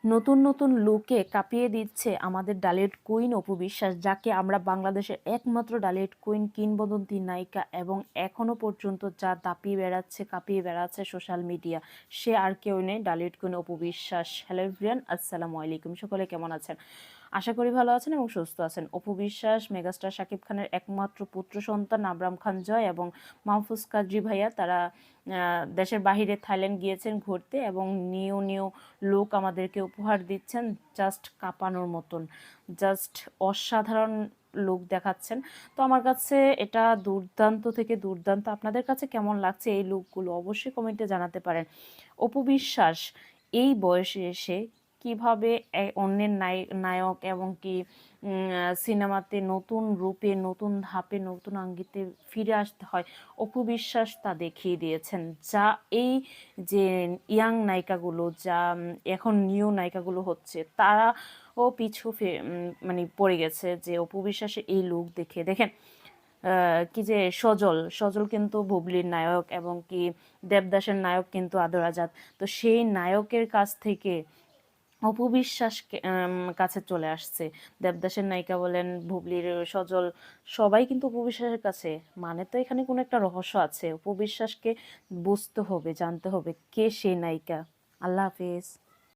নতুন নতুন লুকে কাঁপিয়ে দিচ্ছে আমাদের ডালিউড কুইন অপু বিশ্বাস, যাকে আমরা বাংলাদেশের একমাত্র ডালিউড কুইন, কিংবদন্তি নায়িকা এবং এখনো পর্যন্ত যা দাপিয়ে বেড়াচ্ছে, কাঁপিয়ে বেড়াচ্ছে সোশ্যাল মিডিয়া, সে আর কেউ নেই, Dhallywood queen Apu Biswas. Hello everyone, আসসালামু আলাইকুম। সকলে কেমন আছেন? আশা করি ভালো আছেন এবং সুস্থ আছেন। অপু বিশ্বাস মেগাস্টার শাকিব খানের একমাত্র পুত্র সন্তান আবরাম খান জয় এবং মাহফুজ কাদরি ভাইয়া, তারা দেশের বাহিরে থাইল্যান্ড গিয়েছেন ঘুরতে এবং নিউ নিউ লুক আমাদেরকে উপহার দিচ্ছেন, জাস্ট কাঁপানোর মতন, জাস্ট অসাধারণ লুক দেখাচ্ছেন। তো আমার কাছে এটা দুর্দান্ত থেকে দুর্দান্ত। আপনাদের কাছে কেমন লাগছে এই লুকগুলো অবশ্যই কমেন্টে জানাতে পারেন। অপু বিশ্বাস এই বয়সে এসে কিভাবে অন্যের নায়ক এবং কি সিনেমাতে নতুন রূপে, নতুন ধাপে, নতুন আঙ্গিতে ফিরে আসতে হয়, অপু বিশ্বাস তা দেখিয়ে দিয়েছেন। যা এই যে ইয়াং নায়িকাগুলো, যা এখন নিউ নায়িকাগুলো হচ্ছে, তারাও পিছু মানে পড়ে গেছে যে অপু বিশ্বাসের এই লুক দেখে। দেখেন কি যে সজল সজল কিন্তু বুবলির নায়ক এবং কি দেবদাসের নায়ক কিন্তু আদর আজাদ। তো সেই নায়কের কাছ থেকে অপু বিশ্বাস কাছে চলে আসছে। দেবদাসের নায়িকা বলেন, বুবলির, সজল, সবাই কিন্তু অপু বিশ্বাসের কাছে। মানে তো এখানে কোনো একটা রহস্য আছে। অপু বিশ্বাসকে বুঝতে হবে, জানতে হবে কে সেই নায়িকা। আল্লাহ হাফেজ।